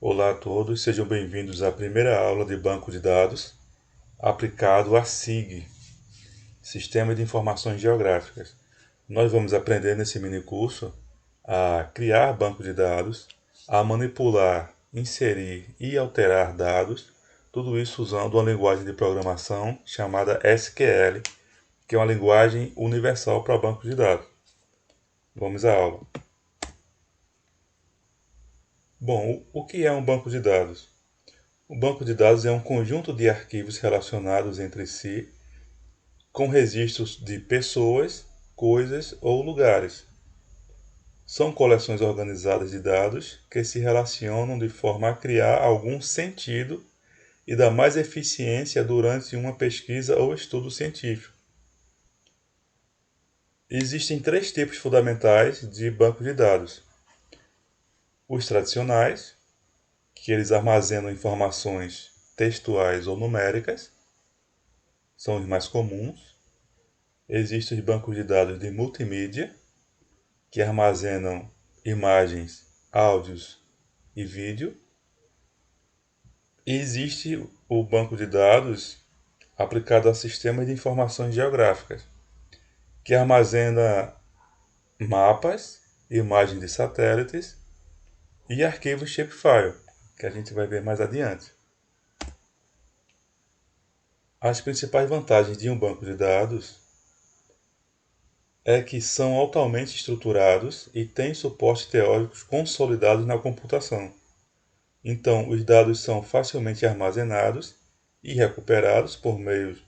Olá a todos, sejam bem-vindos à primeira aula de banco de dados aplicado a SIG, Sistema de Informações Geográficas. Nós vamos aprender nesse minicurso a criar banco de dados, a manipular, inserir e alterar dados, tudo isso usando uma linguagem de programação chamada SQL, que é uma linguagem universal para banco de dados. Vamos à aula. Bom, o que é um banco de dados? O banco de dados é um conjunto de arquivos relacionados entre si, com registros de pessoas, coisas ou lugares. São coleções organizadas de dados que se relacionam de forma a criar algum sentido e dar mais eficiência durante uma pesquisa ou estudo científico. Existem três tipos fundamentais de banco de dados: os tradicionais, que eles armazenam informações textuais ou numéricas, são os mais comuns. Existem os bancos de dados de multimídia, que armazenam imagens, áudios e vídeo. E existe o banco de dados aplicado a sistemas de informações geográficas, que armazena mapas, imagens de satélites e arquivos shapefile, que a gente vai ver mais adiante. As principais vantagens de um banco de dados é que são altamente estruturados e têm suportes teóricos consolidados na computação. Então, os dados são facilmente armazenados e recuperados por meio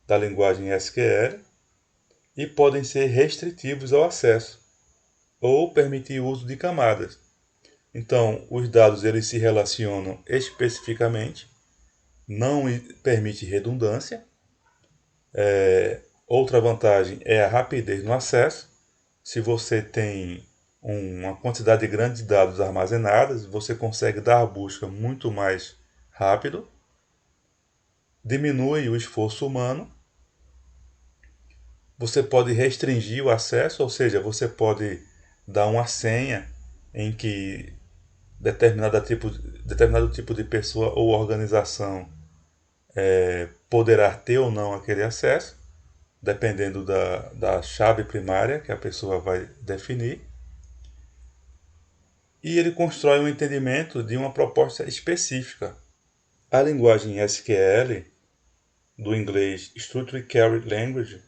da linguagem SQL e podem ser restritivos ao acesso ou permitir o uso de camadas. Então, os dados eles se relacionam especificamente, não permite redundância. Outra vantagem é a rapidez no acesso. Se você tem uma quantidade grande de dados armazenados, você consegue dar a busca muito mais rápido, diminui o esforço humano, você pode restringir o acesso, ou seja, você pode dar uma senha em que determinado tipo de pessoa ou organização poderá ter ou não aquele acesso, dependendo da chave primária que a pessoa vai definir. E ele constrói um entendimento de uma proposta específica. A linguagem SQL, do inglês Structured Query Language,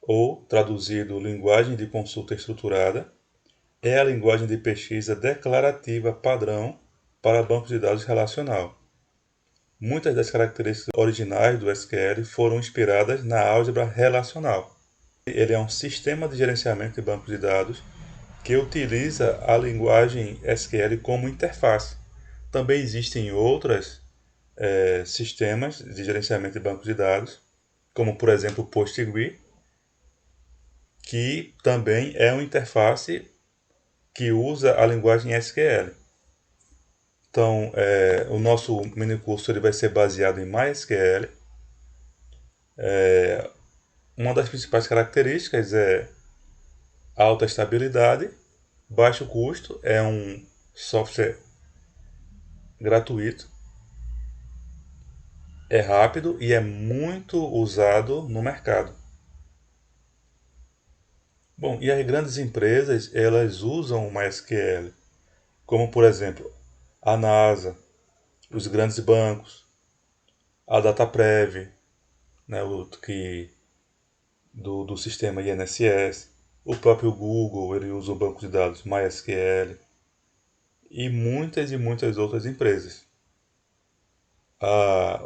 ou traduzido Linguagem de Consulta Estruturada, é a linguagem de pesquisa declarativa padrão para banco de dados relacional. Muitas das características originais do SQL foram inspiradas na álgebra relacional. Ele é um sistema de gerenciamento de bancos de dados que utiliza a linguagem SQL como interface. Também existem outros sistemas de gerenciamento de bancos de dados, como por exemplo o PostgreSQL, que também é uma interface que usa a linguagem SQL. Então, o nosso minicurso ele vai ser baseado em MySQL. Uma das principais características é alta estabilidade, baixo custo, é um software gratuito, é rápido e é muito usado no mercado. Bom, e as grandes empresas, elas usam o MySQL, como por exemplo, a NASA, os grandes bancos, a Dataprev, né, do sistema INSS, o próprio Google, ele usa o banco de dados MySQL, e muitas outras empresas.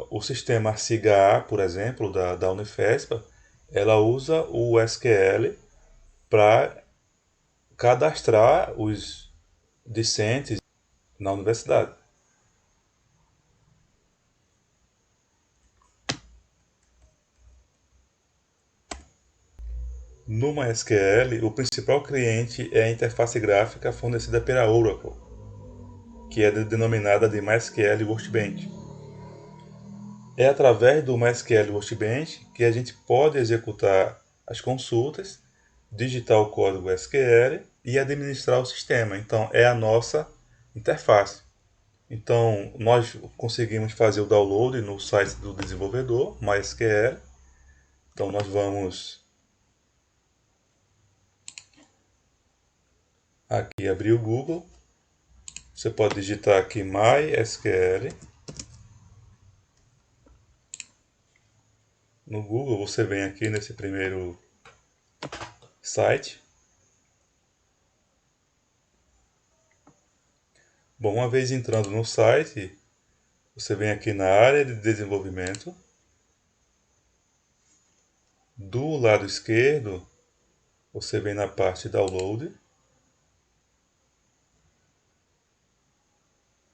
O sistema SIGA, por exemplo, da Unifespa, ela usa o SQL para cadastrar os discentes na universidade. No MySQL, o principal cliente é a interface gráfica fornecida pela Oracle, que é denominada de MySQL Workbench. É através do MySQL Workbench que a gente pode executar as consultas, digitar o código SQL e administrar o sistema. Então, é a nossa interface. Então, nós conseguimos fazer o download no site do desenvolvedor, MySQL. Então, nós vamos aqui abrir o Google. Você pode digitar aqui MySQL. No Google, você vem aqui nesse primeiro site. Bom, uma vez entrando no site, você vem aqui na área de desenvolvimento. Do lado esquerdo, você vem na parte Download.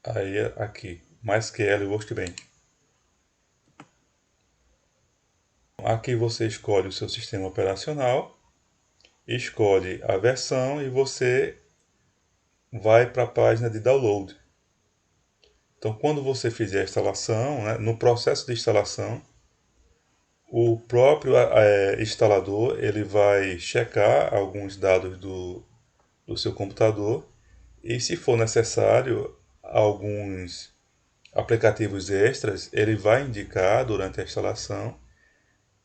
Aí aqui, MySQL Workbench. Aqui você escolhe o seu sistema operacional, escolhe a versão e você vai para a página de download. Então, quando você fizer a instalação, né, no processo de instalação, o próprio instalador ele vai checar alguns dados do seu computador e, se for necessário, alguns aplicativos extras ele vai indicar durante a instalação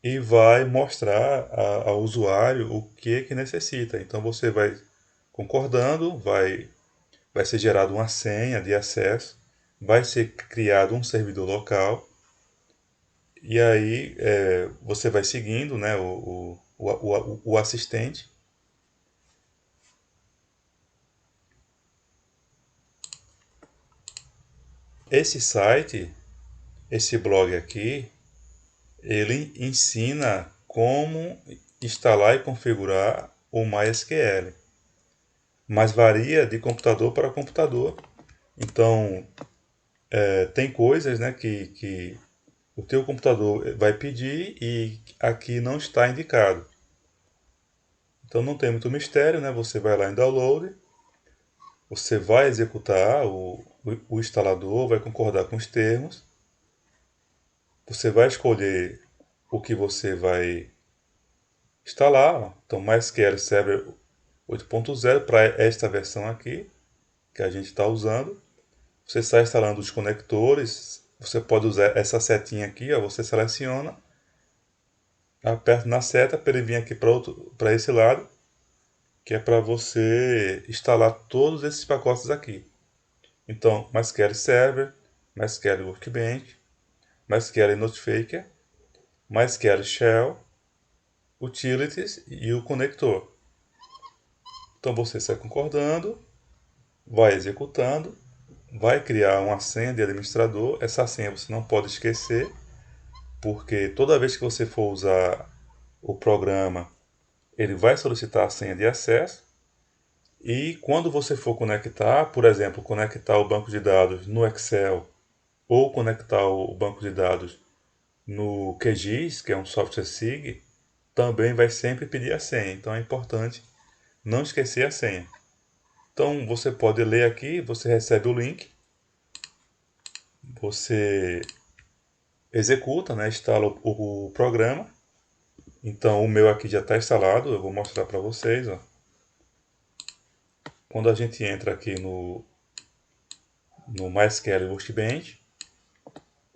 e vai mostrar ao usuário o que necessita. Então você vai concordando, vai ser gerada uma senha de acesso, vai ser criado um servidor local e aí você vai seguindo, né, o assistente. Esse site, esse blog aqui, ele ensina como instalar e configurar o MySQL, mas varia de computador para computador. Então, tem coisas, né, que o teu computador vai pedir e aqui não está indicado. Então não tem muito mistério, né? Você vai lá em download, você vai executar o instalador, vai concordar com os termos, você vai escolher o que você vai instalar. Então, MySQL Server 8.0 para esta versão aqui que a gente está usando. Você está instalando os conectores, você pode usar essa setinha aqui, ó, você seleciona, aperta na seta para ele vir aqui para esse lado, que é para você instalar todos esses pacotes aqui. Então, MySQL Server, MySQL Workbench, MySQL Notifier, MySQL Shell, Utilities e o conector. Então você sai concordando, vai executando, vai criar uma senha de administrador. Essa senha você não pode esquecer, porque toda vez que você for usar o programa, ele vai solicitar a senha de acesso. E quando você for conectar, por exemplo, conectar o banco de dados no Excel ou conectar o banco de dados no QGIS, que é um software SIG, também vai sempre pedir a senha. Então é importante não esquecer a senha. Então você pode ler aqui, você recebe o link, você executa, né, instala o programa. Então o meu aqui já está instalado, eu vou mostrar para vocês. Ó. Quando a gente entra aqui no MySQL Workbench,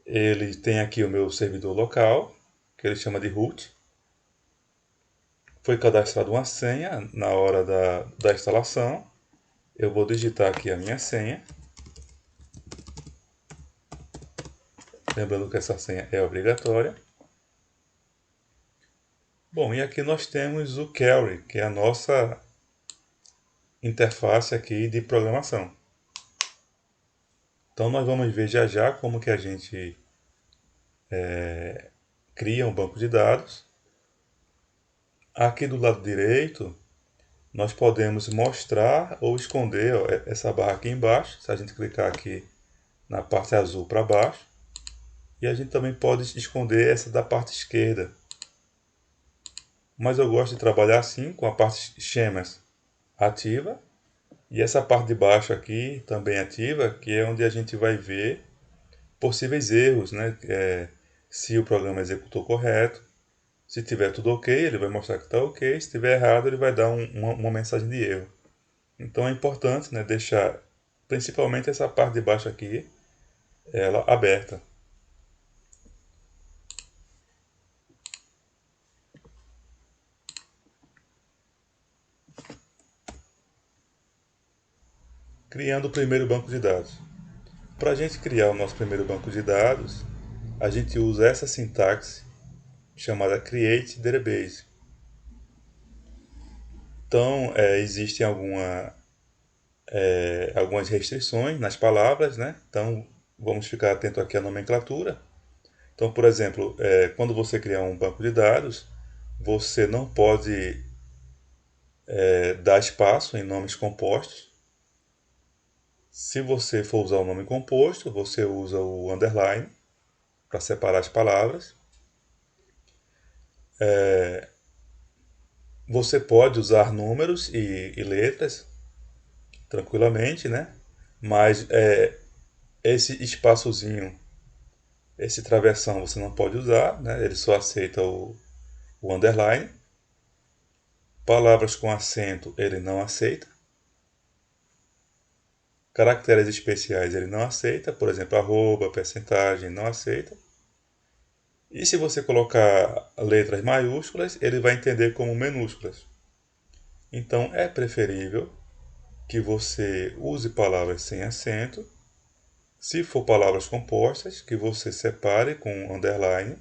ele tem aqui o meu servidor local, que ele chama de root. Foi cadastrada uma senha na hora da instalação. Eu vou digitar aqui a minha senha. Lembrando que essa senha é obrigatória. Bom, e aqui nós temos o Query, que é a nossa interface aqui de programação. Então nós vamos ver já já como que a gente cria um banco de dados. Aqui do lado direito, nós podemos mostrar ou esconder ó, essa barra aqui embaixo. Se a gente clicar aqui na parte azul para baixo. E a gente também pode esconder essa da parte esquerda. Mas eu gosto de trabalhar assim, com a parte schemas ativa. E essa parte de baixo aqui também ativa, que é onde a gente vai ver possíveis erros, né? Se o programa executou correto. Se tiver tudo ok, ele vai mostrar que está ok. Se estiver errado, ele vai dar uma mensagem de erro. Então é importante, né, deixar principalmente essa parte de baixo aqui, ela aberta. Criando o primeiro banco de dados. Para a gente criar o nosso primeiro banco de dados, a gente usa essa sintaxe chamada Create Database. Então, existem algumas restrições nas palavras, né? Então, vamos ficar atento aqui à nomenclatura. Então, por exemplo, quando você criar um banco de dados, você não pode dar espaço em nomes compostos. Se você for usar o nome composto, você usa o underline para separar as palavras. Você pode usar números e letras tranquilamente, né? Mas esse espaçozinho, esse travessão você não pode usar, né? Ele só aceita o underline. Palavras com acento ele não aceita. Caracteres especiais ele não aceita, por exemplo, arroba, percentagem, não aceita. E se você colocar letras maiúsculas, ele vai entender como minúsculas. Então é preferível que você use palavras sem acento. Se for palavras compostas, que você separe com underline.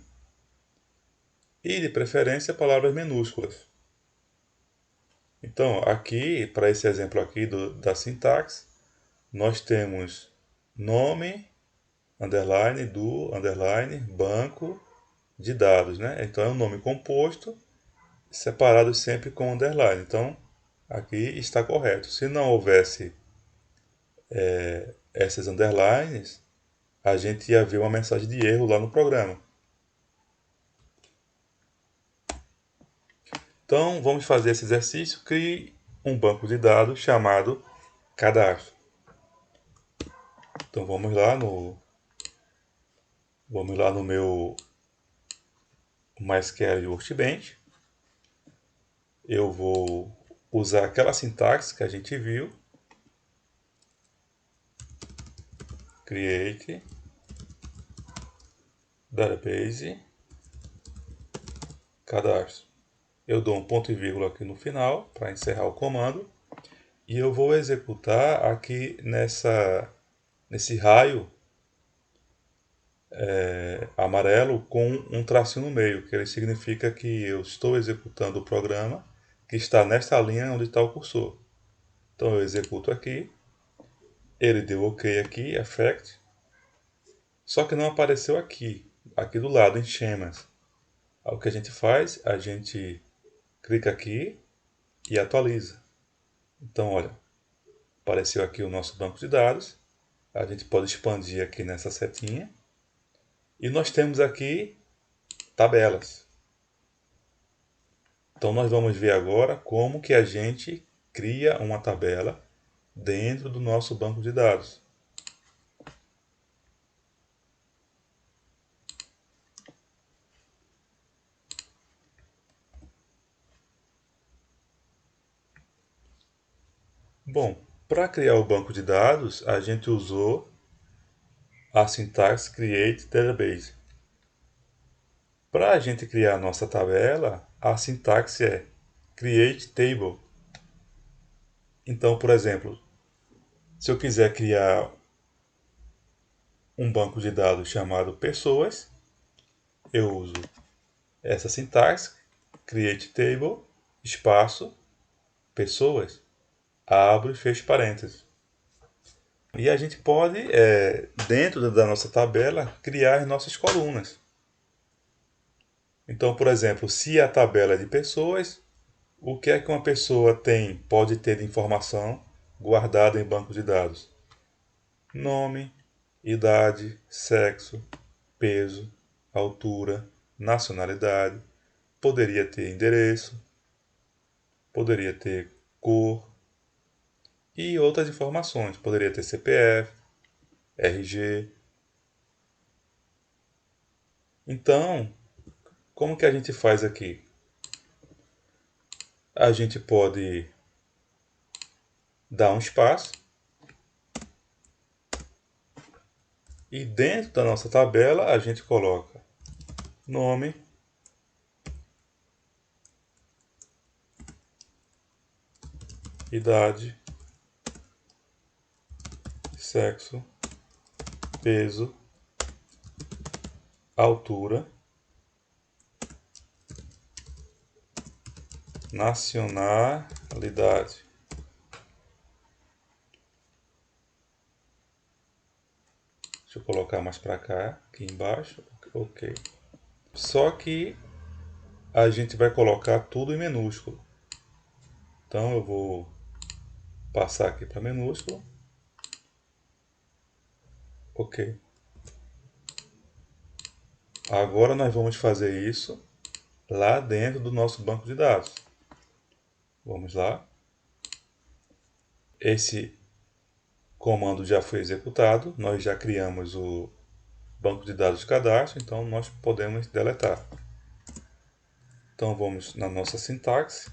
E de preferência palavras minúsculas. Então aqui, para esse exemplo aqui da sintaxe, nós temos nome, underline, do, underline, banco de dados, né? Então é um nome composto, separado sempre com underline. Então aqui está correto. Se não houvesse essas underlines, a gente ia ver uma mensagem de erro lá no programa. Então vamos fazer esse exercício. Crie um banco de dados chamado cadastro. Então vamos lá no meu MySQL Workbench. Eu vou usar aquela sintaxe que a gente viu. Create Database Cadastro. Eu dou um ponto e vírgula aqui no final para encerrar o comando. E eu vou executar aqui nesse raio amarelo com um tracinho no meio, que ele significa que eu estou executando o programa que está nesta linha onde está o cursor. Então eu executo aqui, ele deu OK aqui, Effect, só que não apareceu aqui do lado em schemas. O que a gente faz? A gente clica aqui e atualiza. Então olha, apareceu aqui o nosso banco de dados, a gente pode expandir aqui nessa setinha, e nós temos aqui tabelas. Então nós vamos ver agora como que a gente cria uma tabela dentro do nosso banco de dados. Bom, para criar o banco de dados, a gente usou a sintaxe Create Database. Para a gente criar a nossa tabela, a sintaxe é Create Table. Então, por exemplo, se eu quiser criar um banco de dados chamado pessoas, eu uso essa sintaxe, Create Table, espaço, pessoas, abro e fecho parênteses. E a gente pode, dentro da nossa tabela, criar as nossas colunas. Então, por exemplo, se a tabela é de pessoas, o que é que uma pessoa pode ter de informação guardada em banco de dados? Nome, idade, sexo, peso, altura, nacionalidade, poderia ter endereço, poderia ter cor e outras informações. Poderia ter CPF, RG. Então, como que a gente faz aqui? A gente pode dar um espaço E dentro da nossa tabela a gente coloca nome, idade, sexo, peso, altura, nacionalidade. Deixa eu colocar mais para cá, aqui embaixo. Ok. Só que a gente vai colocar tudo em minúsculo. Então eu vou passar aqui para minúsculo. Ok. Agora nós vamos fazer isso lá dentro do nosso banco de dados. Vamos lá. Esse comando já foi executado. Nós já criamos o banco de dados de cadastro, então nós podemos deletar. Então vamos na nossa sintaxe.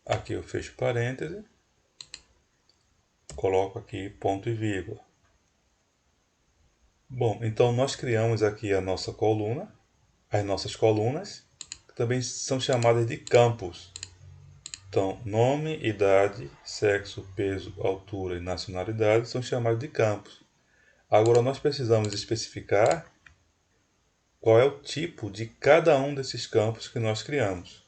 Aqui eu fecho parêntese, coloco aqui ponto e vírgula. Bom, então nós criamos aqui a nossa coluna, as nossas colunas, que também são chamadas de campos. Então, nome, idade, sexo, peso, altura e nacionalidade são chamados de campos. Agora nós precisamos especificar qual é o tipo de cada um desses campos que nós criamos.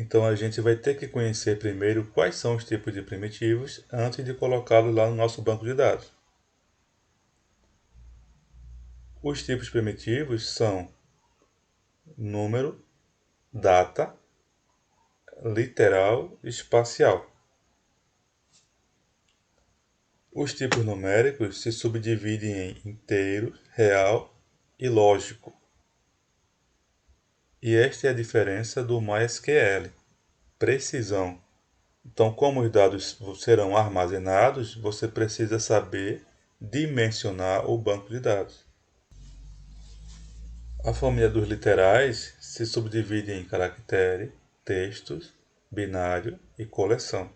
Então a gente vai ter que conhecer primeiro quais são os tipos de primitivos antes de colocá-los lá no nosso banco de dados. Os tipos primitivos são número, data, literal e espacial. Os tipos numéricos se subdividem em inteiro, real e lógico. E esta é a diferença do MySQL. Precisão. Então, como os dados serão armazenados, você precisa saber dimensionar o banco de dados. A família dos literais se subdivide em caractere, textos, binário e coleção.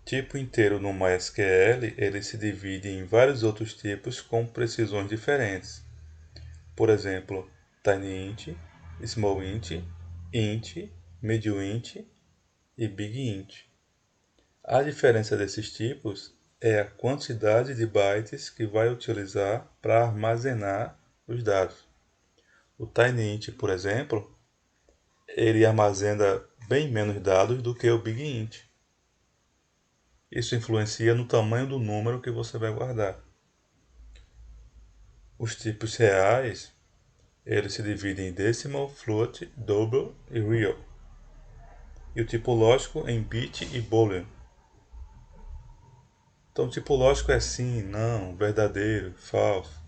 Tipo inteiro no MySQL, ele se divide em vários outros tipos com precisões diferentes. Por exemplo, TinyInt, SmallInt, Int, MediaInt e BigInt. A diferença desses tipos é a quantidade de bytes que vai utilizar para armazenar os dados. O TinyInt, por exemplo, ele armazena bem menos dados do que o BigInt. Isso influencia no tamanho do número que você vai guardar. Os tipos reais, eles se dividem em decimal, float, double e real. E o tipo lógico em bit e boolean. Então, o tipo lógico é sim, não, verdadeiro, falso.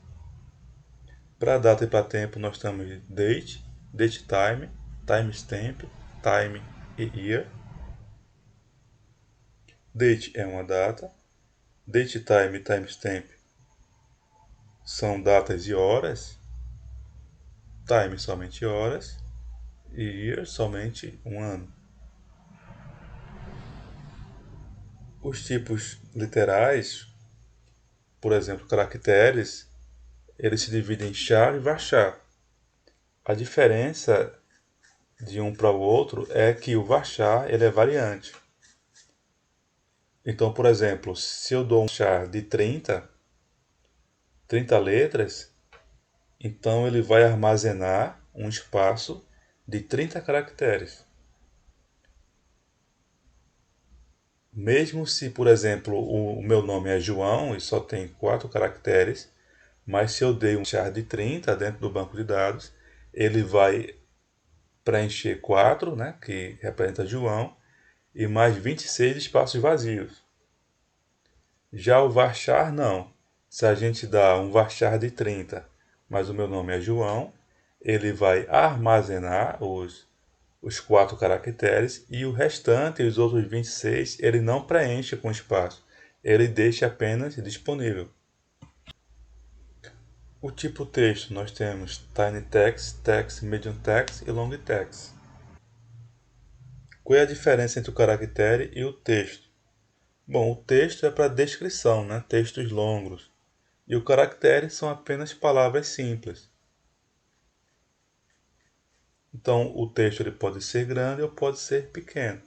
Para data e para tempo, nós temos date, datetime, timestamp, time e year. Date é uma data, datetime e timestamp são datas e horas, time somente horas e year somente um ano. Os tipos literais, por exemplo, caracteres, eles se dividem em char e varchar. A diferença de um para o outro é que o varchar ele é variante. Então, por exemplo, se eu dou um char de 30, 30 letras, então ele vai armazenar um espaço de 30 caracteres. Mesmo se, por exemplo, o meu nome é João e só tem 4 caracteres, mas se eu dei um char de 30 dentro do banco de dados, ele vai preencher 4, né, que representa João, e mais 26 espaços vazios. Já o varchar não. Se a gente dá um varchar de 30, mas o meu nome é João, ele vai armazenar os 4 caracteres e o restante, os outros 26, ele não preenche com espaço. Ele deixa apenas disponível. O tipo texto nós temos Tiny Text, Text, Medium Text e Long Text. Qual é a diferença entre o caractere e o texto? Bom, o texto é para descrição, né? Textos longos. E o caractere são apenas palavras simples. Então, o texto ele pode ser grande ou pode ser pequeno.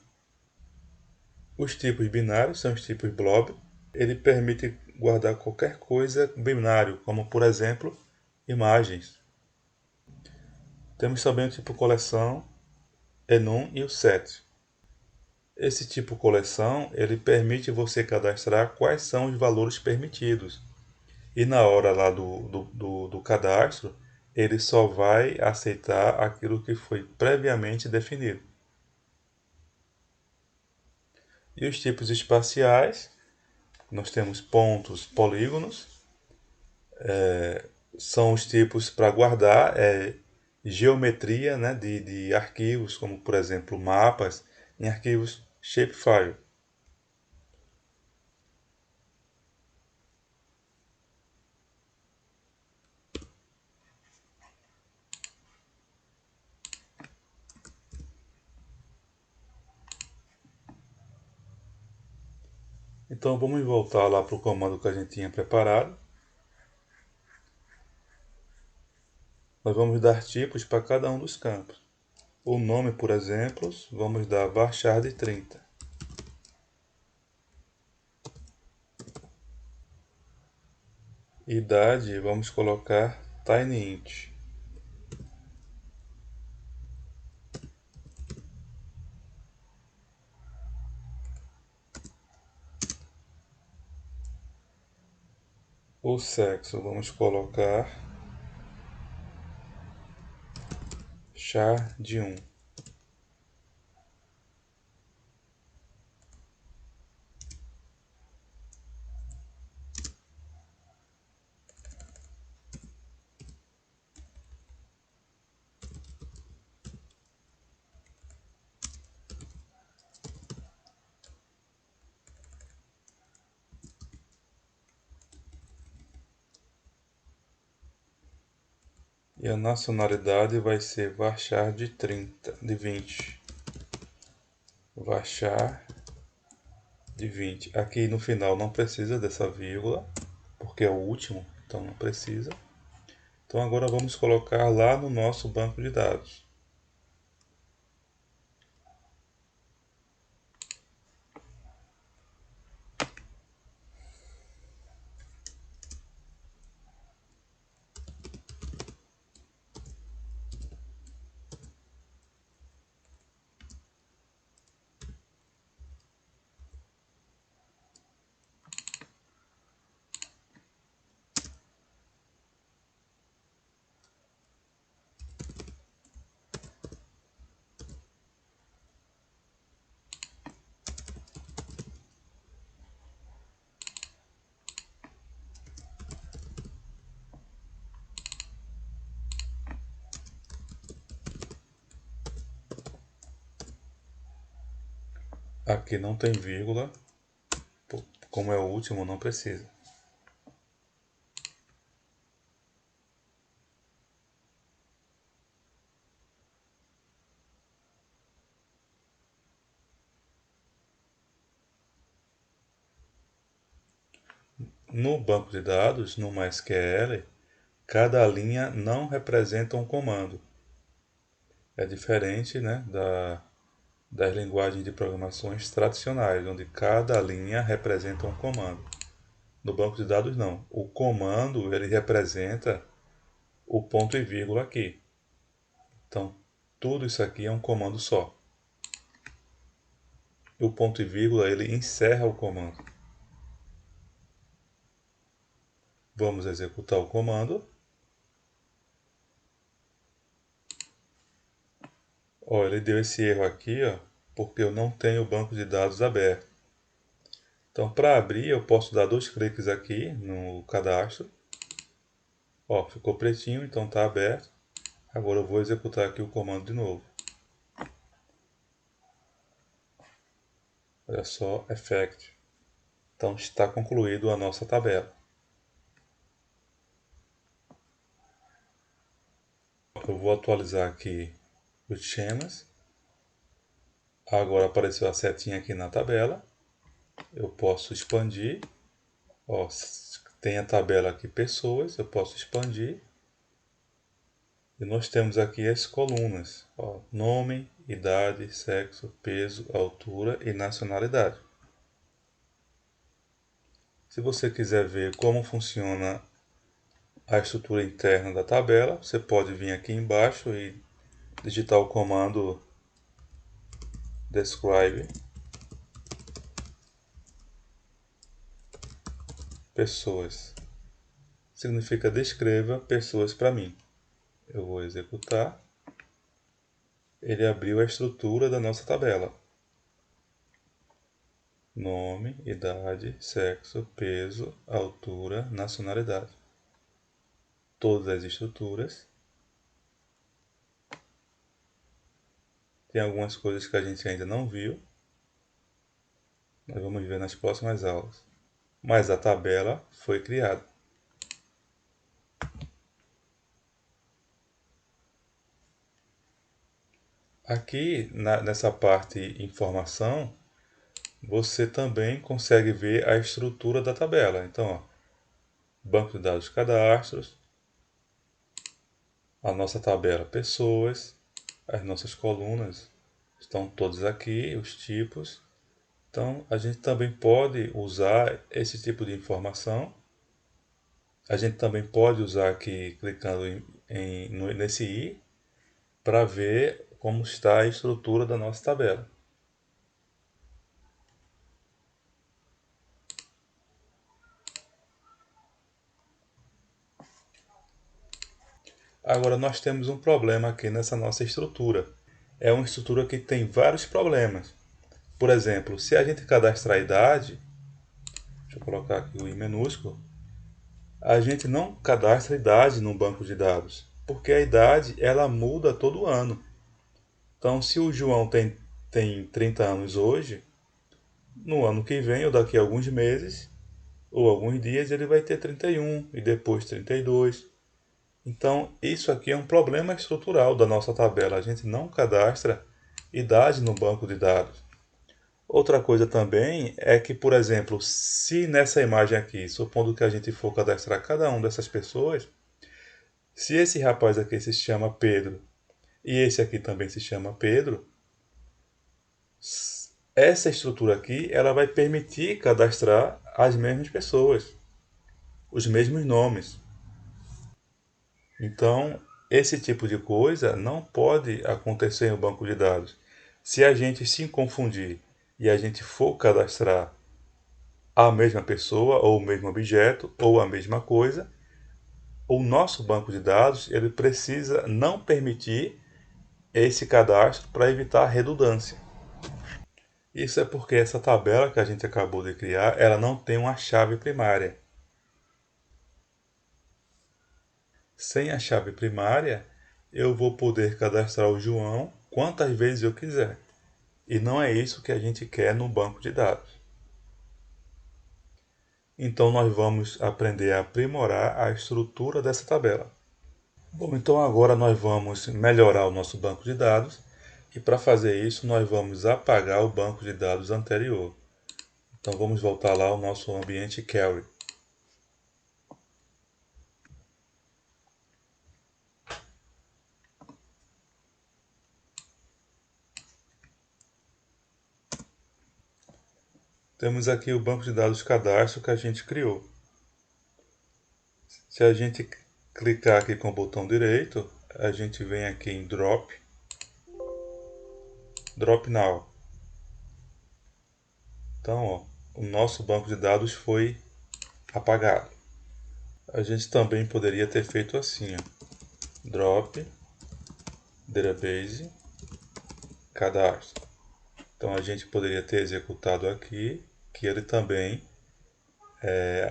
Os tipos binários são os tipos blob. Ele permite guardar qualquer coisa binário, como por exemplo, imagens. Temos também o tipo coleção, enum e o set. Esse tipo coleção ele permite você cadastrar quais são os valores permitidos. E na hora lá do cadastro, ele só vai aceitar aquilo que foi previamente definido. E os tipos espaciais, nós temos pontos, polígonos, são os tipos para guardar geometria, né, de arquivos, como por exemplo mapas, em arquivos shapefile. Então vamos voltar lá para o comando que a gente tinha preparado. Nós vamos dar tipos para cada um dos campos. O nome, por exemplo, vamos dar varchar de 30. Idade, vamos colocar tinyInt. O sexo, vamos colocar char de 1. E a nacionalidade vai ser varchar de 30, de 20. Varchar de 20. Aqui no final não precisa dessa vírgula, porque é o último, então não precisa. Então agora vamos colocar lá no nosso banco de dados. Aqui não tem vírgula, como é o último, não precisa. No banco de dados, no MySQL, cada linha não representa um comando. É diferente, né, das linguagens de programações tradicionais, onde cada linha representa um comando. No banco de dados não. O comando ele representa o ponto e vírgula aqui. Então, tudo isso aqui é um comando só. O ponto e vírgula ele encerra o comando. Vamos executar o comando. Ó, ele deu esse erro aqui, ó, porque eu não tenho o banco de dados aberto. Então, para abrir, eu posso dar 2 cliques aqui no cadastro. Ó, ficou pretinho, então está aberto. Agora eu vou executar aqui o comando de novo. Olha só, Effect. Então está concluído a nossa tabela. Eu vou atualizar aqui os temas. Agora apareceu a setinha aqui na tabela. Eu posso expandir. Ó, tem a tabela aqui pessoas, eu posso expandir. E nós temos aqui as colunas. Ó, nome, idade, sexo, peso, altura e nacionalidade. Se você quiser ver como funciona a estrutura interna da tabela, você pode vir aqui embaixo e digitar o comando describe pessoas. Significa descreva pessoas para mim. Eu vou executar. Ele abriu a estrutura da nossa tabela. Nome, idade, sexo, peso, altura, nacionalidade. Todas as estruturas. Tem algumas coisas que a gente ainda não viu. Nós vamos ver nas próximas aulas. Mas a tabela foi criada. Aqui nessa parte informação, você também consegue ver a estrutura da tabela. Então, ó, banco de dados cadastros, a nossa tabela pessoas, as nossas colunas estão todas aqui, os tipos. Então, a gente também pode usar esse tipo de informação. A gente também pode usar aqui, clicando nesse i, para ver como está a estrutura da nossa tabela. Agora nós temos um problema aqui nessa nossa estrutura. É uma estrutura que tem vários problemas. Por exemplo, se a gente cadastrar a idade, deixa eu colocar aqui o i minúsculo, a gente não cadastra a idade no banco de dados, porque a idade ela muda todo ano. Então, se o João tem 30 anos hoje, no ano que vem ou daqui a alguns meses ou alguns dias ele vai ter 31 e depois 32. Então, isso aqui é um problema estrutural da nossa tabela. A gente não cadastra idade no banco de dados. Outra coisa também é que, por exemplo, se nessa imagem aqui, supondo que a gente for cadastrar cada uma dessas pessoas, se esse rapaz aqui se chama Pedro e esse aqui também se chama Pedro, essa estrutura aqui ela vai permitir cadastrar as mesmas pessoas, os mesmos nomes. Então, esse tipo de coisa não pode acontecer no banco de dados. Se a gente se confundir e a gente for cadastrar a mesma pessoa, ou o mesmo objeto, ou a mesma coisa, o nosso banco de dados ele precisa não permitir esse cadastro para evitar redundância. Isso é porque essa tabela que a gente acabou de criar, ela não tem uma chave primária. Sem a chave primária, eu vou poder cadastrar o João quantas vezes eu quiser. E não é isso que a gente quer no banco de dados. Então nós vamos aprender a aprimorar a estrutura dessa tabela. Bom, então agora nós vamos melhorar o nosso banco de dados e para fazer isso nós vamos apagar o banco de dados anterior. Então vamos voltar lá ao nosso ambiente Query. Temos aqui o banco de dados cadastro que a gente criou. Se a gente clicar aqui com o botão direito, a gente vem aqui em Drop Now. Então, ó, o nosso banco de dados foi apagado. A gente também poderia ter feito assim, ó, Drop Database Cadastro. Então a gente poderia ter executado aqui, que ele também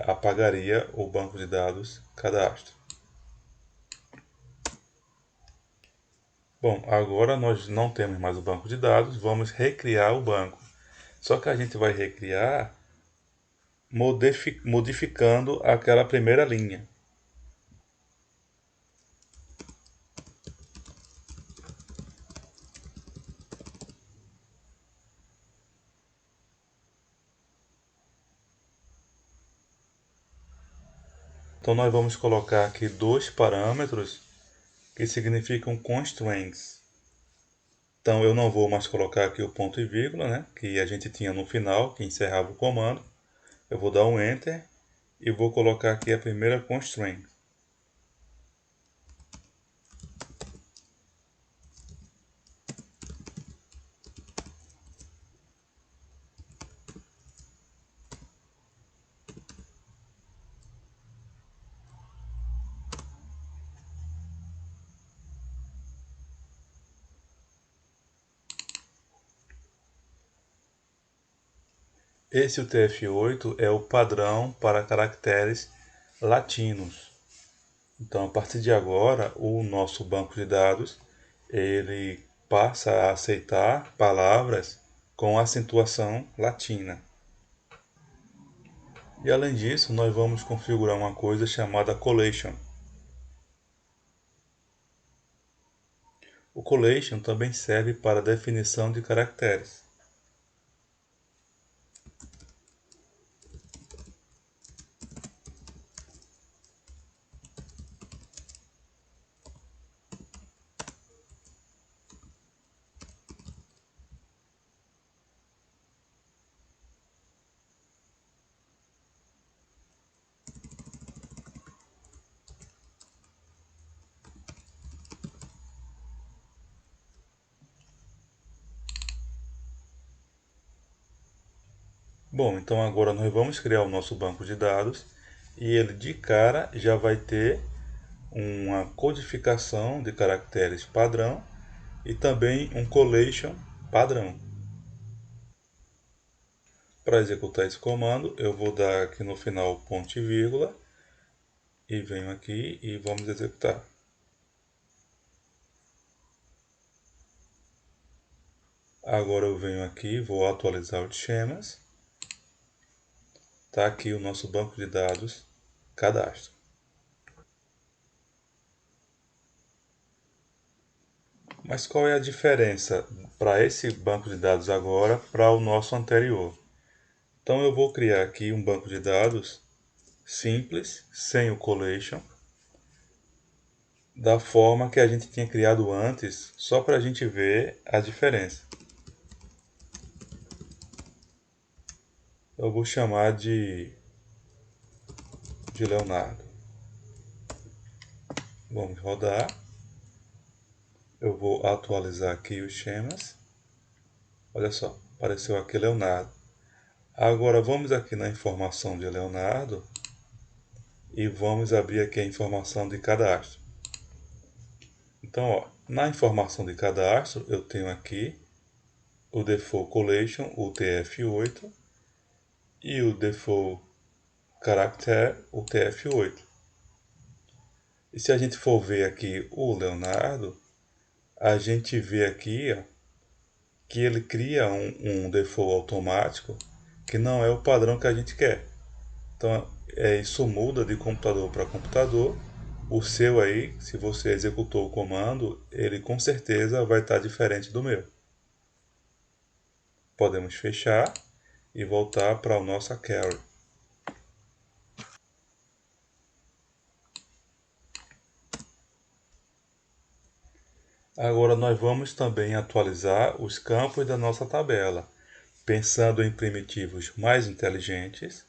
apagaria o banco de dados cadastro. Bom, agora nós não temos mais o banco de dados, vamos recriar o banco. Só que a gente vai recriar modificando aquela primeira linha. Então nós vamos colocar aqui dois parâmetros que significam constraints. Então eu não vou mais colocar aqui o ponto e vírgula, né, que a gente tinha no final, que encerrava o comando. Eu vou dar um Enter e vou colocar aqui a primeira constraint. Esse UTF-8 é o padrão para caracteres latinos. Então, a partir de agora, o nosso banco de dados ele passa a aceitar palavras com acentuação latina. E além disso, nós vamos configurar uma coisa chamada collation. O collation também serve para definição de caracteres. Bom, então agora nós vamos criar o nosso banco de dados e ele de cara já vai ter uma codificação de caracteres padrão e também um collation padrão. Para executar esse comando, eu vou dar aqui no final ponto e vírgula e venho aqui e vamos executar. Agora eu venho aqui, vou atualizar os schemas. Está aqui o nosso banco de dados cadastro. Mas qual é a diferença para esse banco de dados agora para o nosso anterior? Então eu vou criar aqui um banco de dados simples, sem o collation, da forma que a gente tinha criado antes, só para a gente ver a diferença. Eu vou chamar de Leonardo. Vamos rodar. Eu vou atualizar aqui os schemas. Olha só, apareceu aqui Leonardo. Agora vamos aqui na informação de Leonardo e vamos abrir aqui a informação de cadastro. Então, ó, na informação de cadastro eu tenho aqui o Default Collation, o TF8, e o Default Character, o TF8. E se a gente for ver aqui o Leonardo, a gente vê aqui, ó, que ele cria um default automático que não é o padrão que a gente quer. Então, isso muda de computador para computador. O seu aí, se você executou o comando, ele com certeza vai estar diferente do meu. Podemos fechar e voltar para a nossa carry. Agora nós vamos também atualizar os campos da nossa tabela, pensando em primitivos mais inteligentes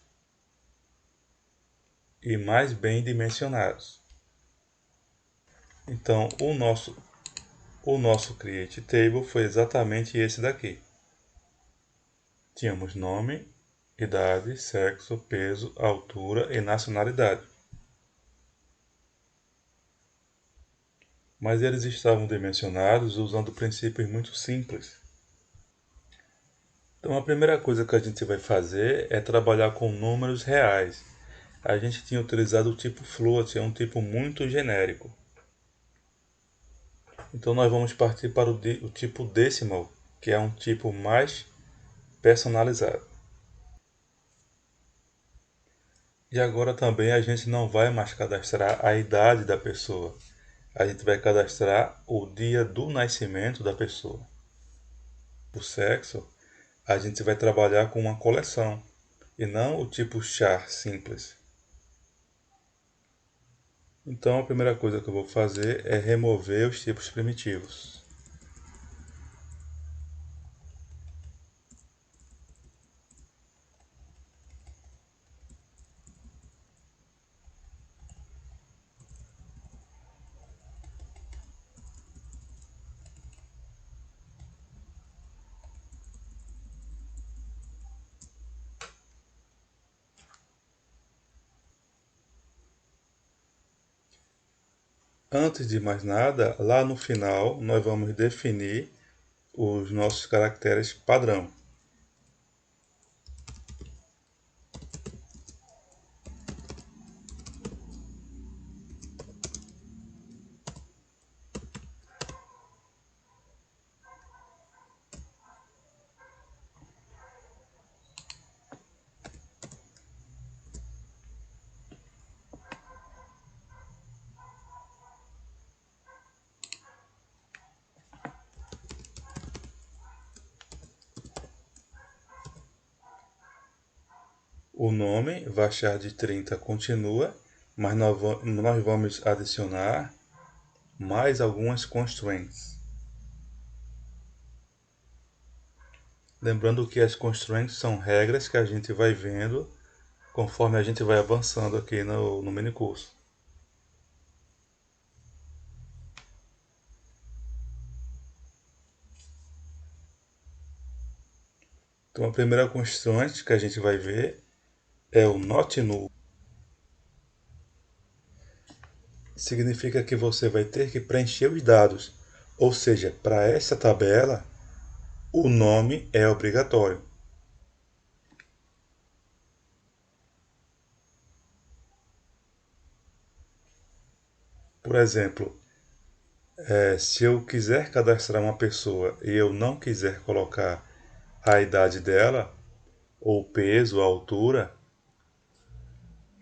e mais bem dimensionados. Então, o nosso Create Table foi exatamente esse daqui. Tínhamos nome, idade, sexo, peso, altura e nacionalidade. Mas eles estavam dimensionados usando princípios muito simples. Então a primeira coisa que a gente vai fazer é trabalhar com números reais. A gente tinha utilizado o tipo float, é um tipo muito genérico. Então nós vamos partir para o tipo decimal, que é um tipo mais personalizado. E agora também a gente não vai mais cadastrar a idade da pessoa. A gente vai cadastrar o dia do nascimento da pessoa. O sexo, a gente vai trabalhar com uma coleção e não o tipo char simples. Então a primeira coisa que eu vou fazer é remover os tipos primitivos. Antes de mais nada, lá no final nós vamos definir os nossos caracteres padrão. O nome Vachar de 30 continua, mas nós vamos adicionar mais algumas constraints. Lembrando que as constraints são regras que a gente vai vendo conforme a gente vai avançando aqui no minicurso. Então a primeira constante que a gente vai ver é o not null. Significa que você vai ter que preencher os dados, ou seja, para essa tabela, o nome é obrigatório. Por exemplo, se eu quiser cadastrar uma pessoa e eu não quiser colocar a idade dela, ou peso, a altura,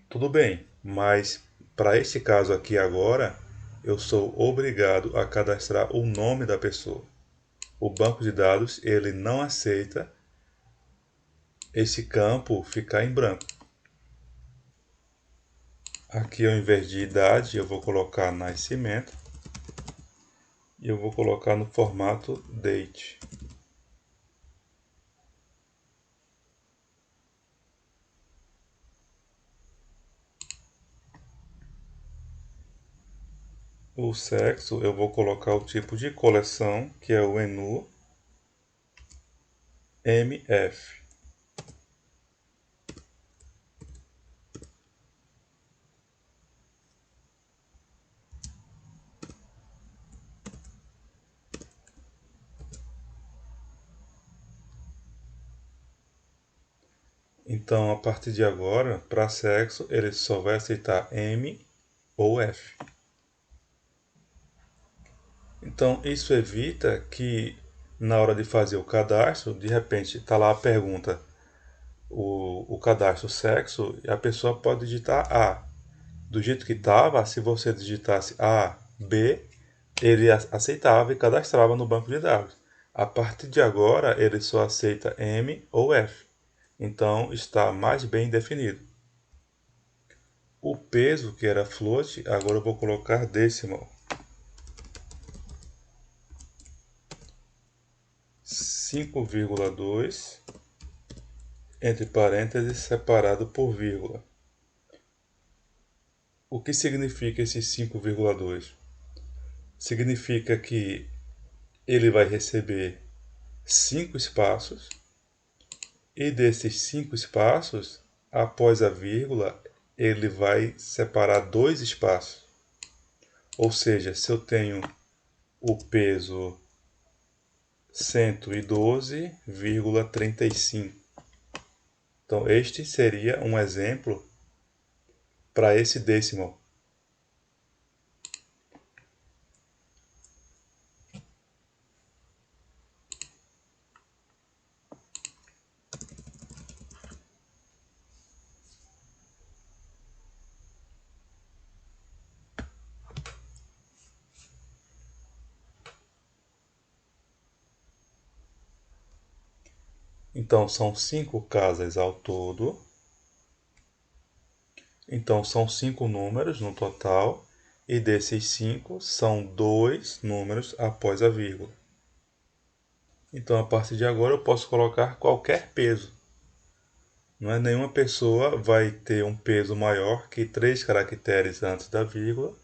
tudo bem, mas para este caso aqui agora, eu sou obrigado a cadastrar o nome da pessoa. O banco de dados ele não aceita esse campo ficar em branco. Aqui ao invés de idade eu vou colocar nascimento e eu vou colocar no formato date. O sexo eu vou colocar o tipo de coleção que é o ENU MF. Então, a partir de agora, para sexo, ele só vai aceitar M ou F. Então, isso evita que, na hora de fazer o cadastro, de repente está lá a pergunta, o cadastro sexo, e a pessoa pode digitar A. Do jeito que estava, se você digitasse A, B, ele aceitava e cadastrava no banco de dados. A partir de agora, ele só aceita M ou F. Então, está mais bem definido. O peso, que era float, agora eu vou colocar decimal. 5,2 entre parênteses separado por vírgula. O que significa esse 5,2? Significa que ele vai receber 5 espaços e desses 5 espaços, após a vírgula, ele vai separar 2 espaços. Ou seja, se eu tenho o peso 112,35. Então, este seria um exemplo para esse decimal. Então, são 5 casas ao todo. Então, são 5 números no total. E desses 5, são 2 números após a vírgula. Então, a partir de agora, eu posso colocar qualquer peso. Não é? Nenhuma pessoa vai ter um peso maior que 3 caracteres antes da vírgula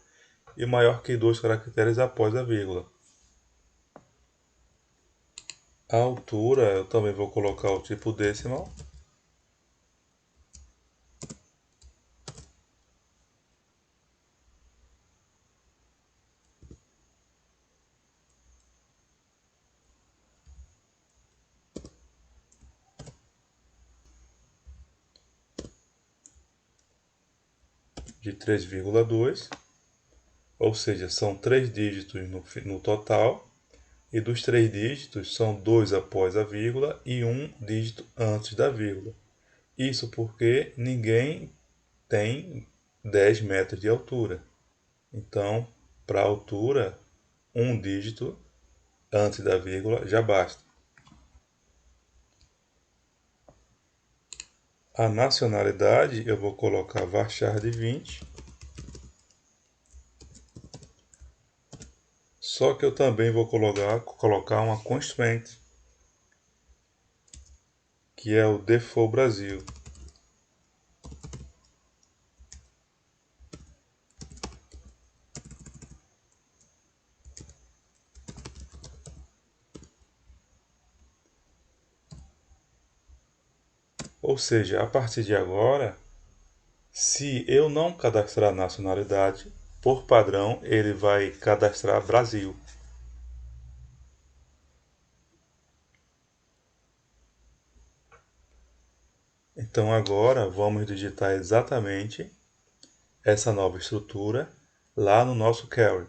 e maior que 2 caracteres após a vírgula. A altura, eu também vou colocar o tipo decimal. De 3,2, ou seja, são 3 dígitos no total, e dos 3 dígitos são 2 após a vírgula e 1 dígito antes da vírgula. Isso porque ninguém tem 10 metros de altura. Então, para a altura, 1 dígito antes da vírgula já basta. A nacionalidade eu vou colocar Varchar de 20. Só que eu também vou colocar uma constraint, que é o Default Brasil. Ou seja, a partir de agora, se eu não cadastrar nacionalidade, por padrão ele vai cadastrar Brasil. Então agora vamos digitar exatamente essa nova estrutura lá no nosso carry.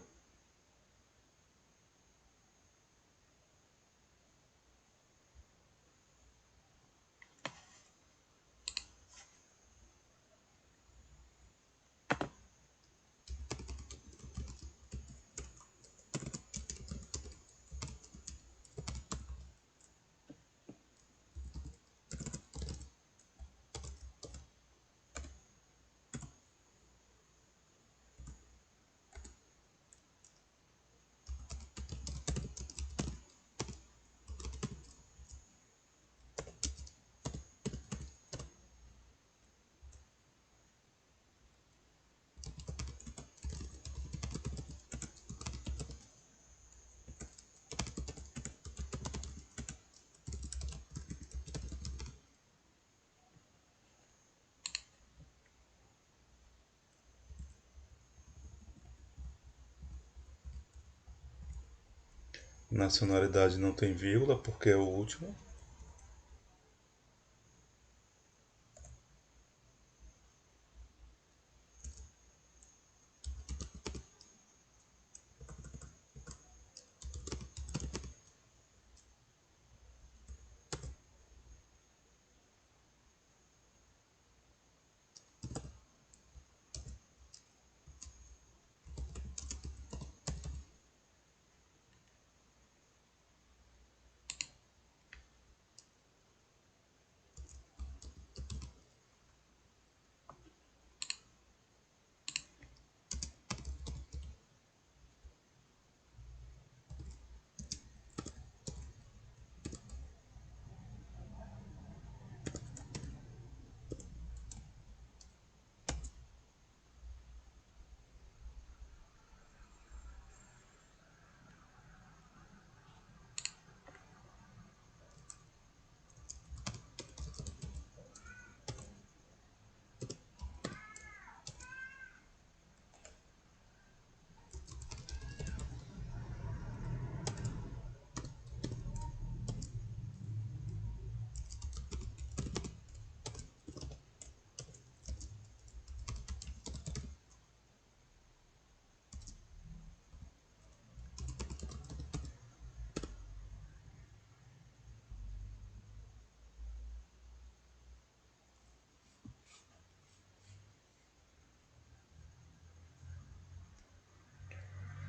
Nacionalidade não tem vírgula porque é o último.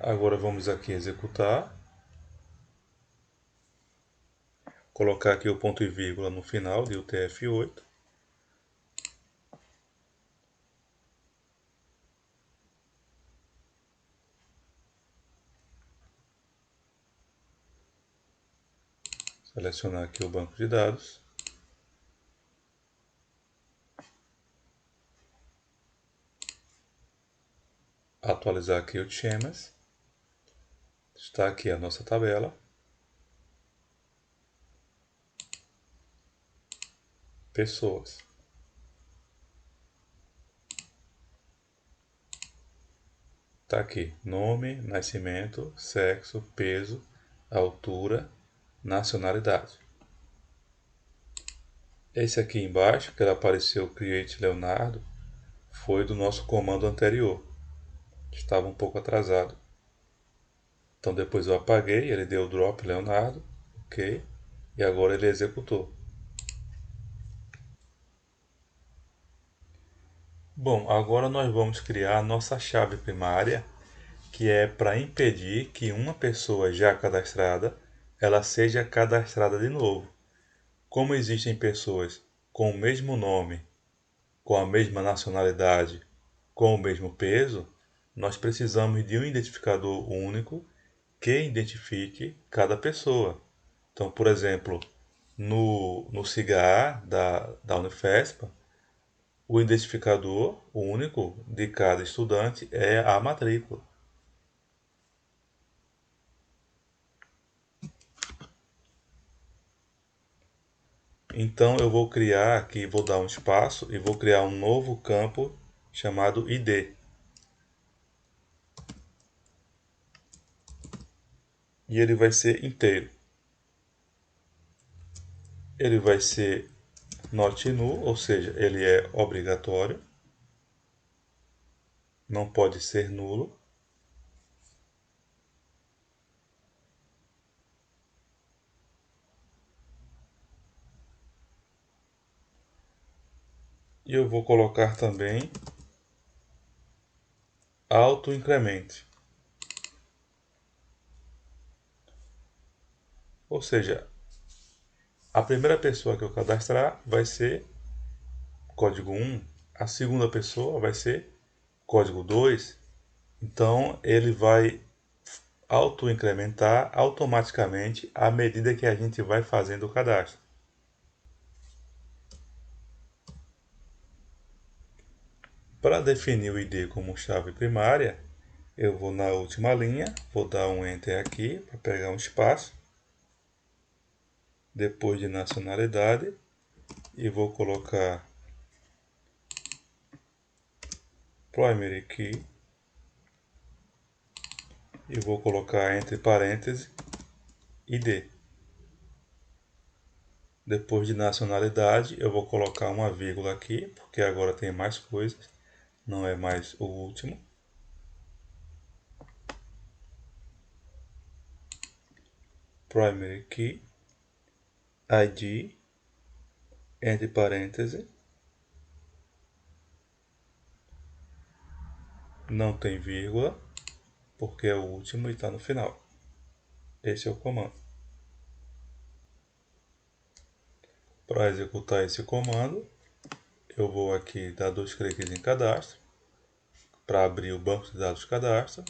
Agora vamos aqui executar. Colocar aqui o ponto e vírgula no final de UTF-8. Selecionar aqui o banco de dados. Atualizar aqui o schemas. Está aqui a nossa tabela. Pessoas. Está aqui nome, nascimento, sexo, peso, altura, nacionalidade. Esse aqui embaixo, que apareceu Create Leonardo, foi do nosso comando anterior. Estava um pouco atrasado. Então depois eu apaguei, ele deu drop Leonardo, ok, e agora ele executou. Bom, agora nós vamos criar a nossa chave primária, que é para impedir que uma pessoa já cadastrada, ela seja cadastrada de novo. Como existem pessoas com o mesmo nome, com a mesma nacionalidade, com o mesmo peso, nós precisamos de um identificador único que identifique cada pessoa. Então, por exemplo, no SIGA da Unifespa, o identificador único de cada estudante é a matrícula. Então eu vou criar aqui, vou dar um espaço e vou criar um novo campo chamado ID. E ele vai ser inteiro. Ele vai ser not null, ou seja, ele é obrigatório. Não pode ser nulo. E eu vou colocar também auto-incremente. Ou seja, a primeira pessoa que eu cadastrar vai ser código 1, a segunda pessoa vai ser código 2. Então ele vai auto-incrementar automaticamente à medida que a gente vai fazendo o cadastro. Para definir o ID como chave primária, eu vou na última linha, vou dar um Enter aqui para pegar um espaço, depois de nacionalidade, e vou colocar primary key, e vou colocar entre parênteses ID. Depois de nacionalidade, eu vou colocar uma vírgula aqui, porque agora tem mais coisas, não é mais o último. Primary key, ID, entre parênteses, não tem vírgula, porque é o último e está no final. Esse é o comando. Para executar esse comando, eu vou aqui dar 2 cliques em cadastro, para abrir o banco de dados cadastro.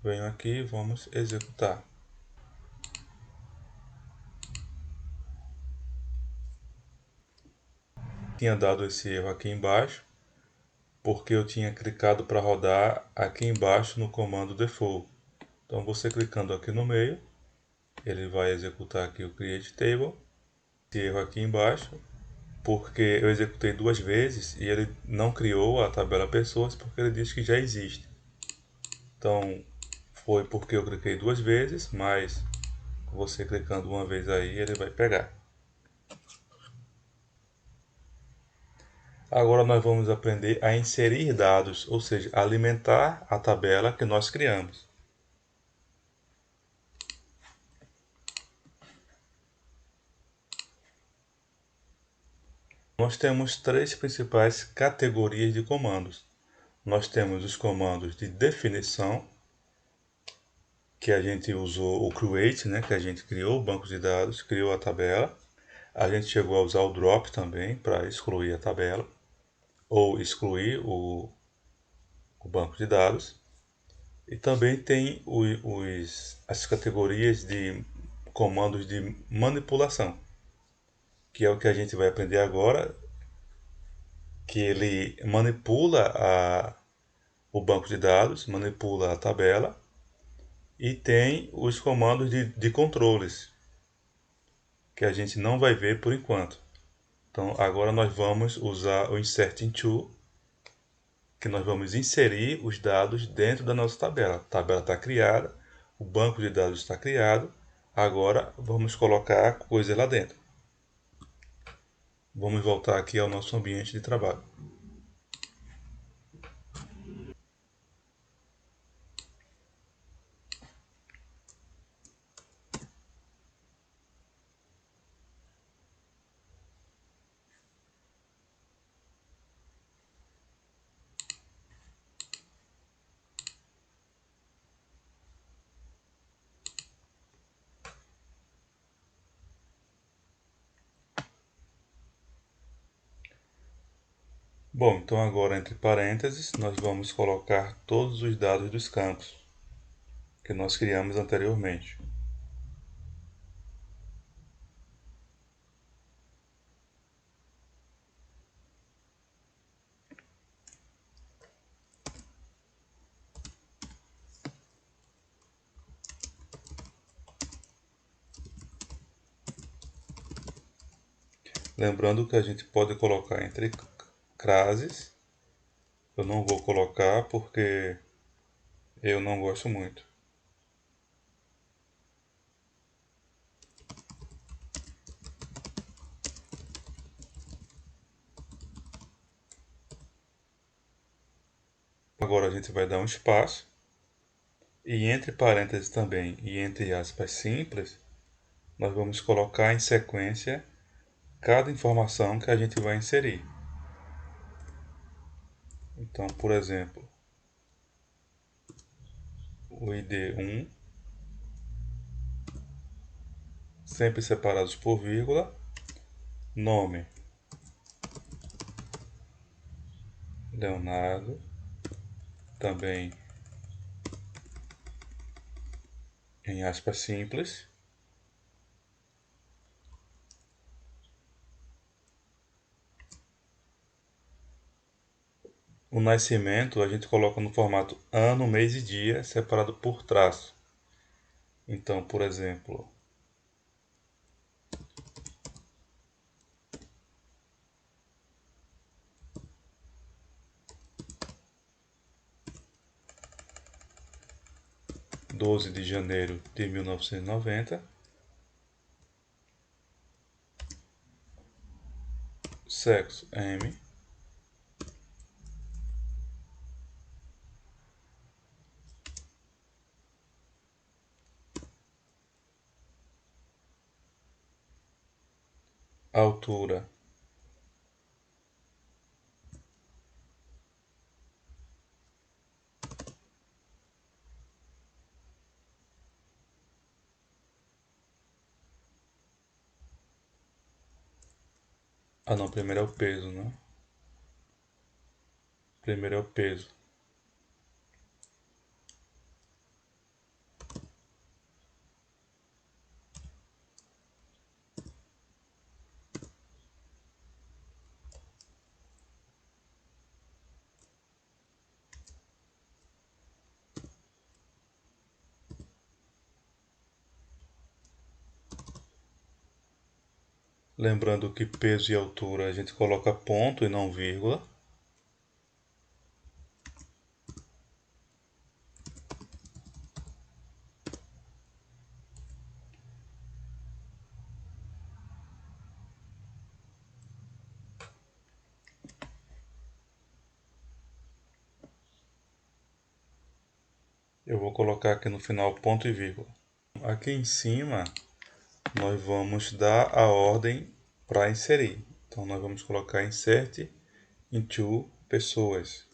Venho aqui e vamos executar. Tinha dado esse erro aqui embaixo, porque eu tinha clicado para rodar aqui embaixo no comando default. Então você clicando aqui no meio, ele vai executar aqui o create table. Esse erro aqui embaixo, porque eu executei 2 vezes e ele não criou a tabela pessoas porque ele diz que já existe. Então foi porque eu cliquei 2 vezes, mas você clicando uma vez aí ele vai pegar. Agora nós vamos aprender a inserir dados, ou seja, alimentar a tabela que nós criamos. Nós temos 3 principais categorias de comandos. Nós temos os comandos de definição, que a gente usou o create, né, que a gente criou o banco de dados, criou a tabela. A gente chegou a usar o drop também para excluir a tabela ou excluir o banco de dados. E também tem as categorias de comandos de manipulação, que é o que a gente vai aprender agora, que ele manipula o banco de dados, manipula a tabela, e tem os comandos de controles, que a gente não vai ver por enquanto. Então agora nós vamos usar o insert into, que nós vamos inserir os dados dentro da nossa tabela. A tabela está criada, o banco de dados está criado, agora vamos colocar coisas lá dentro. Vamos voltar aqui ao nosso ambiente de trabalho. Bom, então agora entre parênteses nós vamos colocar todos os dados dos campos que nós criamos anteriormente. Lembrando que a gente pode colocar entre crases. Eu não vou colocar porque eu não gosto muito. Agora a gente vai dar um espaço. E entre parênteses também e entre aspas simples, nós vamos colocar em sequência cada informação que a gente vai inserir. Então, por exemplo, o ID 1, sempre separados por vírgula, nome, Leonardo, também em aspas simples. O nascimento a gente coloca no formato ano, mês e dia, separado por traço. Então, por exemplo, doze de janeiro de 1990, sexo M, altura não, primeiro é o peso, né? Primeiro é o peso. Lembrando que peso e altura a gente coloca ponto e não vírgula. Eu vou colocar aqui no final ponto e vírgula. Aqui em cima nós vamos dar a ordem para inserir. Então nós vamos colocar insert into pessoas.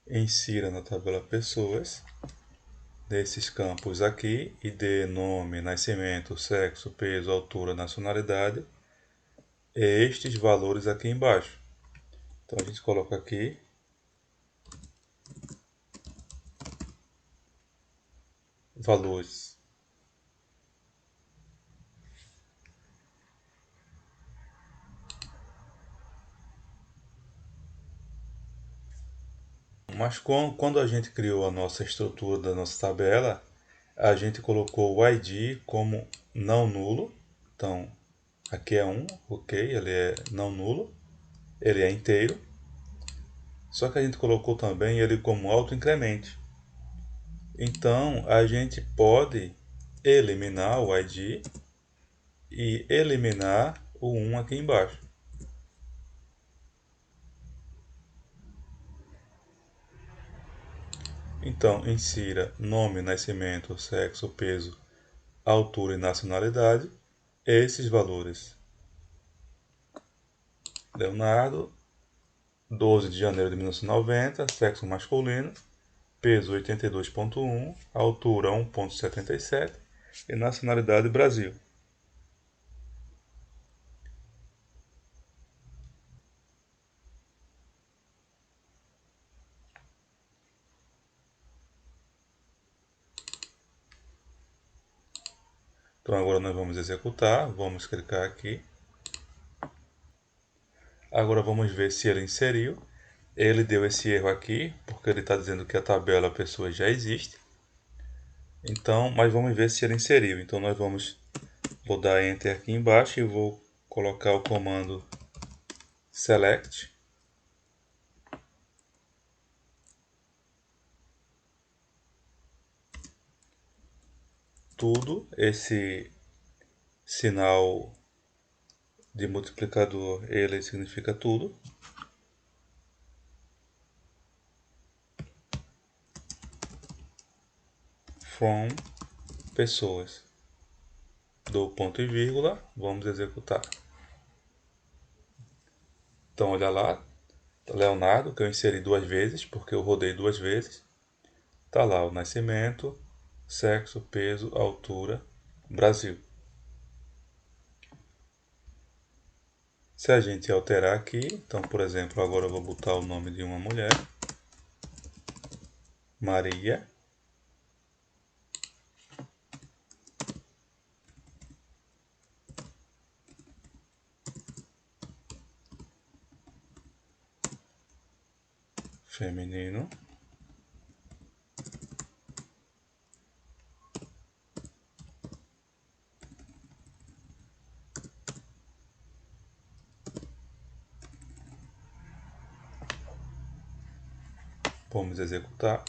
insira na tabela pessoas, nesses campos aqui, ID, nome, nascimento, sexo, peso, altura, nacionalidade, estes valores aqui embaixo. Então a gente coloca aqui valores. Mas quando a gente criou a nossa estrutura da nossa tabela, a gente colocou o ID como não nulo. Então aqui é 1, ok, ele é não nulo, ele é inteiro. Só que a gente colocou também ele como autoincremente. Então a gente pode eliminar o ID e eliminar o 1 aqui embaixo. Então insira nome, nascimento, sexo, peso, altura e nacionalidade, esses valores. Leonardo, 12 de janeiro de 1990, sexo masculino, peso 82,1, altura 1,77 e nacionalidade Brasil. Então agora nós vamos executar, vamos clicar aqui. Agora vamos ver se ele inseriu. Ele deu esse erro aqui, porque ele está dizendo que a tabela pessoa já existe. Então, mas vamos ver se ele inseriu. Então vou dar Enter aqui embaixo e vou colocar o comando Select. Tudo, esse sinal de multiplicador, ele significa tudo. From pessoas. Dou ponto e vírgula, vamos executar. Então olha lá, Leonardo, que eu inseri 2 vezes, porque eu rodei 2 vezes. Tá lá o nascimento, sexo, peso, altura, Brasil. Se a gente alterar aqui, então por exemplo, agora eu vou botar o nome de uma mulher, Maria. Feminino. Vamos executar.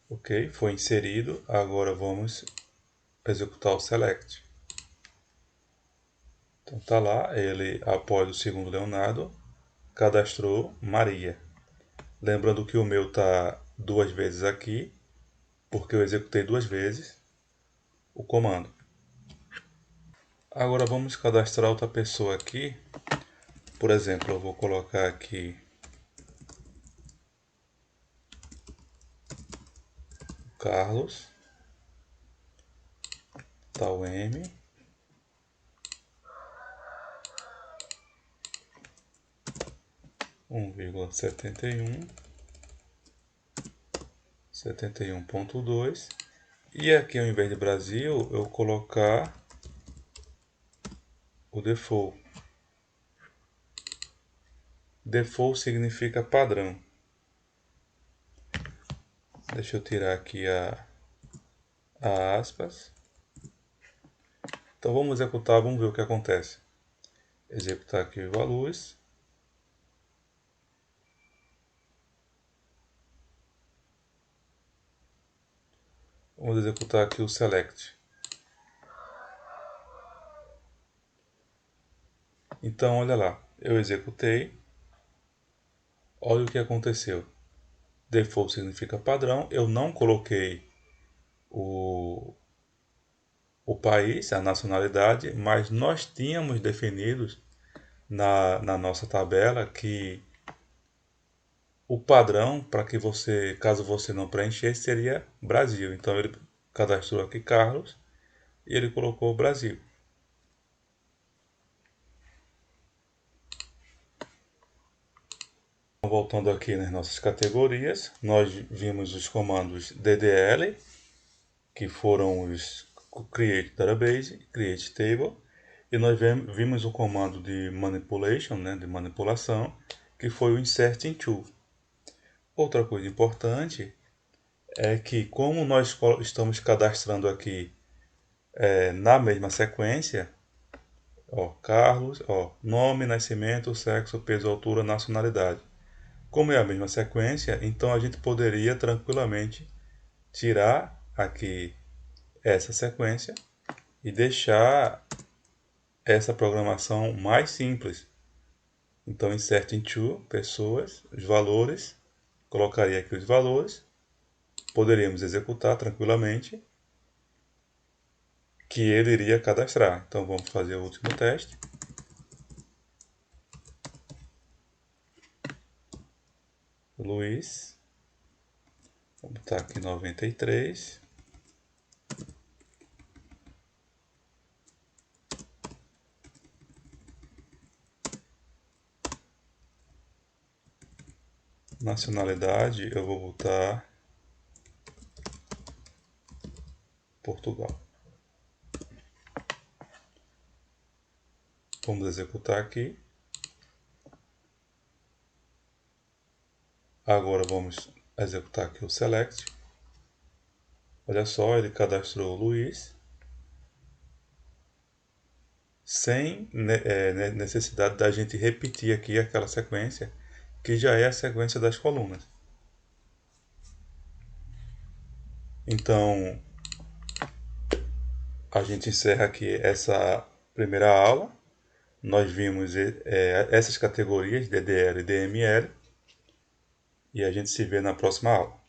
Ok, foi inserido. Agora vamos executar o select. Então tá lá, ele após o segundo Leonardo cadastrou Maria. Lembrando que o meu tá 2 vezes aqui, porque eu executei 2 vezes o comando. Agora vamos cadastrar outra pessoa aqui. Por exemplo, eu vou colocar aqui Carlos, tal M, 1,71, 71,2, e aqui ao invés de Brasil eu colocar o default. Default significa padrão. Deixa eu tirar aqui a aspas. Então vamos executar, vamos ver o que acontece. Executar aqui o valores. Vamos executar aqui o select. Então olha lá, eu executei. Olha o que aconteceu. Default significa padrão. Eu não coloquei o país, a nacionalidade, mas nós tínhamos definidos na nossa tabela que o padrão para que você, caso você não preencher, seria Brasil. Então ele cadastrou aqui Carlos e ele colocou Brasil. Voltando aqui nas nossas categorias, nós vimos os comandos DDL, que foram os Create Database, Create Table, e nós vimos o comando de Manipulation, né, de manipulação, que foi o Insert Into. Outra coisa importante é que como nós estamos cadastrando aqui na mesma sequência, ó, Carlos, ó, nome, nascimento, sexo, peso, altura, nacionalidade. Como é a mesma sequência, então a gente poderia tranquilamente tirar aqui essa sequência e deixar essa programação mais simples. Então, insert into, pessoas, os valores, colocaria aqui os valores, poderíamos executar tranquilamente, que ele iria cadastrar. Então, vamos fazer o último teste. Luiz, vou botar aqui 93. Nacionalidade, eu vou botar Portugal. Vamos executar aqui. Agora vamos executar aqui o select. Olha só, ele cadastrou o Luiz sem necessidade da gente repetir aqui aquela sequência que já é a sequência das colunas. Então, a gente encerra aqui essa primeira aula. Nós vimos essas categorias DDL e DML e a gente se vê na próxima aula.